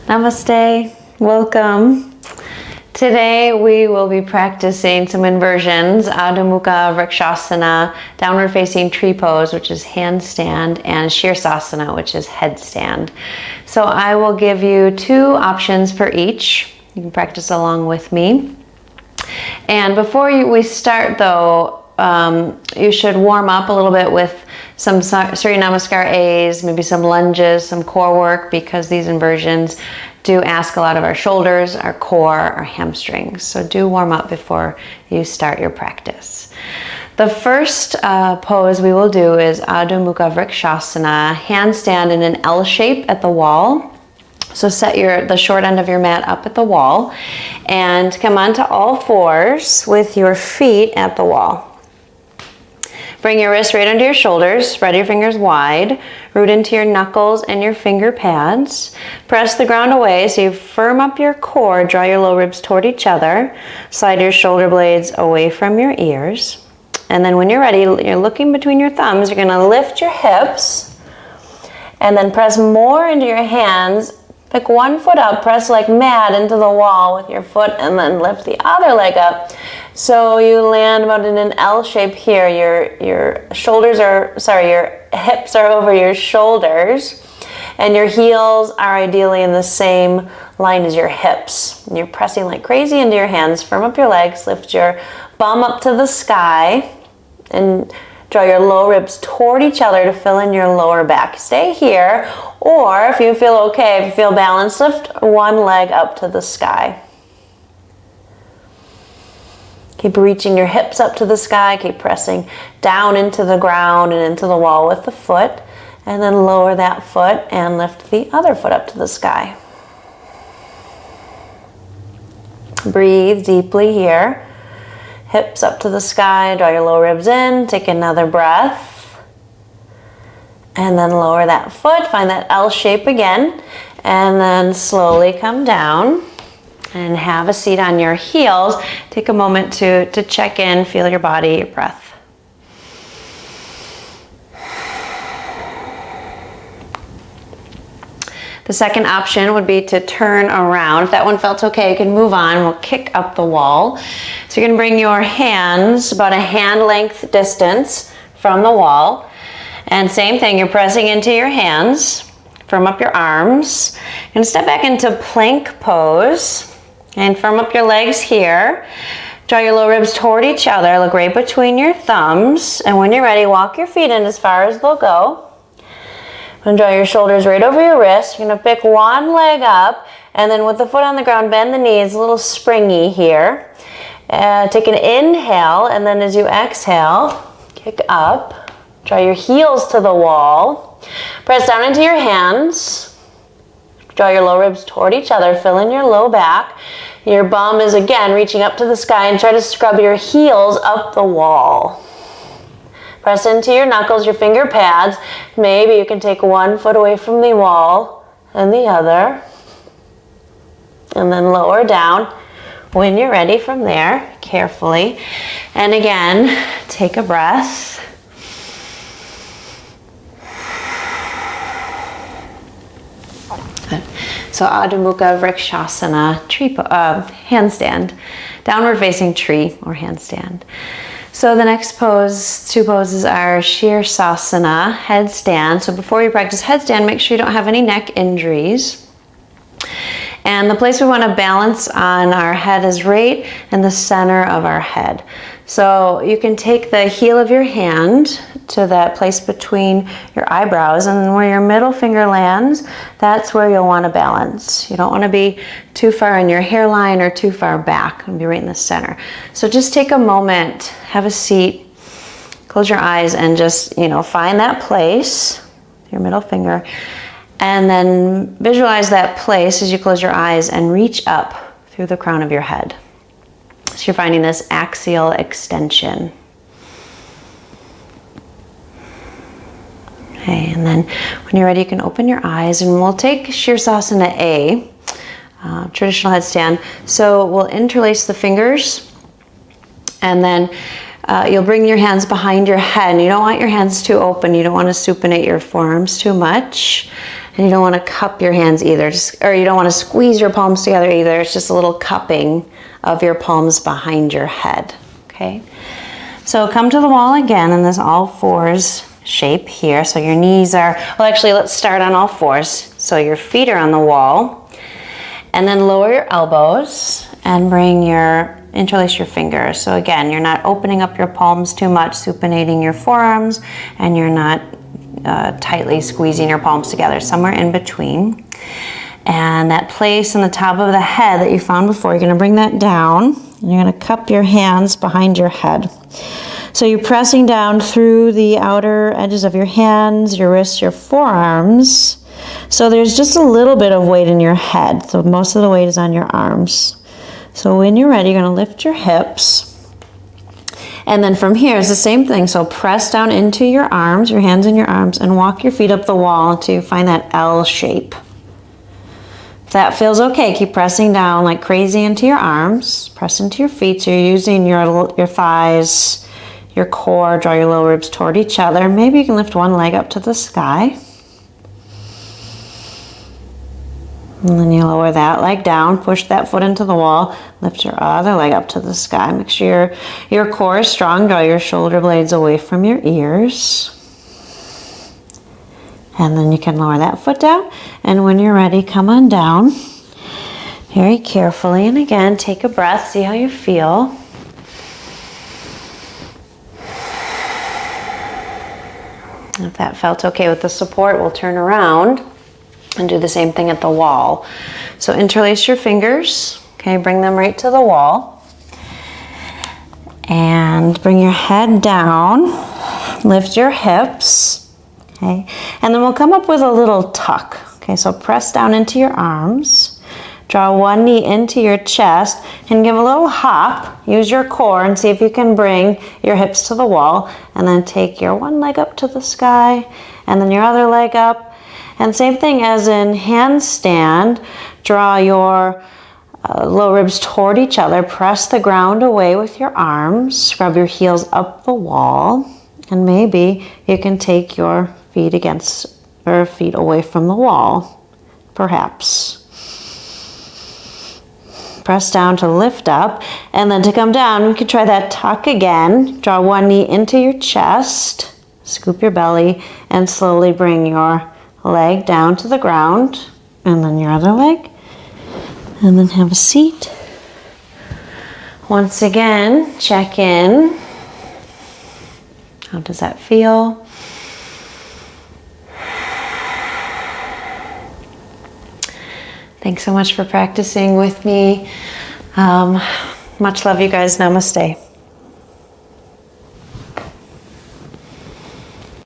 Namaste, welcome. Today we will be practicing some inversions, Adho Mukha Vrksasana, downward facing tree pose, which is handstand, and Sirsasana, which is headstand. So I will give you two options for each. You can practice along with me. And before we start though, you should warm up a little bit with some Surya Namaskar A's, maybe some lunges, some core work, because these inversions do ask a lot of our shoulders, our core, our hamstrings. So do warm up before you start your practice. The first pose we will do is Adho Mukha Vrksasana, handstand in an L shape at the wall. So set the short end of your mat up at the wall and come onto all fours with your feet at the wall. Bring your wrists right under your shoulders, spread your fingers wide, root into your knuckles and your finger pads. Press the ground away so you firm up your core, draw your low ribs toward each other, slide your shoulder blades away from your ears. And then when you're ready, you're looking between your thumbs, you're gonna lift your hips and then press more into your hands. Pick one foot up, press like mad into the wall with your foot, and then lift the other leg up. So you land about in an L shape here. Your hips are over your shoulders, and your heels are ideally in the same line as your hips. And you're pressing like crazy into your hands. Firm up your legs, lift your bum up to the sky, and draw your low ribs toward each other to fill in your lower back. Stay here, or if you feel okay, if you feel balanced, lift one leg up to the sky. Keep reaching your hips up to the sky, keep pressing down into the ground and into the wall with the foot, and then lower that foot and lift the other foot up to the sky. Breathe deeply here. Hips up to the sky, draw your low ribs in, take another breath. And then lower that foot, find that L shape again. And then slowly come down and have a seat on your heels. Take a moment to check in, feel your body, your breath. The second option would be to turn around. If that one felt okay, you can move on. We'll kick up the wall. So you're gonna bring your hands about a hand length distance from the wall. And same thing, you're pressing into your hands. Firm up your arms. You're gonna step back into plank pose and firm up your legs here. Draw your low ribs toward each other. Look right between your thumbs. And when you're ready, walk your feet in as far as they'll go. And draw your shoulders right over your wrist. You're gonna pick one leg up, and then with the foot on the ground, bend the knees, a little springy here. Take an inhale, and then as you exhale, kick up. Draw your heels to the wall. Press down into your hands. Draw your low ribs toward each other, fill in your low back. Your bum is again reaching up to the sky, and try to scrub your heels up the wall. Press into your knuckles, your finger pads. Maybe you can take one foot away from the wall and the other. And then lower down. When you're ready from there, carefully. And again, take a breath. So Adho Mukha Vrksasana, handstand, downward facing tree or handstand. So the next two poses are Sirsasana, headstand. So before you practice headstand, make sure you don't have any neck injuries. And the place we want to balance on our head is right in the center of our head. So you can take the heel of your hand to that place between your eyebrows, and where your middle finger lands, that's where you'll want to balance. You don't want to be too far in your hairline or too far back. It'll be right in the center. So just take a moment, have a seat, close your eyes, and just, find that place, your middle finger, and then visualize that place as you close your eyes and reach up through the crown of your head. So you're finding this axial extension. Okay, and then when you're ready, you can open your eyes, and we'll take Sirsasana A, traditional headstand. So we'll interlace the fingers, and then you'll bring your hands behind your head. And you don't want your hands too open. You don't want to supinate your forearms too much. And you don't want to cup your hands either, or you don't want to squeeze your palms together either. It's just a little cupping of your palms behind your head, okay? So come to the wall again in this all fours shape here. So your knees are, well actually let's start on all fours. So your feet are on the wall, and then lower your elbows and interlace your fingers. So again, you're not opening up your palms too much, supinating your forearms, and you're not tightly squeezing your palms together, somewhere in between. And that place on the top of the head that you found before, you're going to bring that down, and you're going to cup your hands behind your head. So you're pressing down through the outer edges of your hands, your wrists, your forearms. So there's just a little bit of weight in your head. So most of the weight is on your arms. So when you're ready, you're going to lift your hips. And then from here, it's the same thing. So press down into your arms, your hands in your arms, and walk your feet up the wall until you find that L shape. If that feels okay, keep pressing down like crazy into your arms. Press into your feet. So you're using your thighs, your core, draw your lower ribs toward each other. Maybe you can lift one leg up to the sky. And then you lower that leg down, push that foot into the wall, lift your other leg up to the sky. Make sure your core is strong, draw your shoulder blades away from your ears. And then you can lower that foot down, and when you're ready, come on down very carefully. And again, take a breath, see how you feel. If that felt okay with the support, we'll turn around and do the same thing at the wall. So interlace your fingers, okay, bring them right to the wall. And bring your head down, lift your hips, okay? And then we'll come up with a little tuck, okay? So press down into your arms, draw one knee into your chest, and give a little hop. Use your core and see if you can bring your hips to the wall, and then take your one leg up to the sky, and then your other leg up. And same thing as in handstand, draw your low ribs toward each other, press the ground away with your arms, scrub your heels up the wall, and maybe you can take your feet feet away from the wall, perhaps. Press down to lift up, and then to come down, we could try that tuck again. Draw one knee into your chest, scoop your belly, and slowly bring your leg down to the ground, and then your other leg, and then have a seat. Once again, check in. How does that feel? Thanks so much for practicing with me. Much love, you guys. Namaste.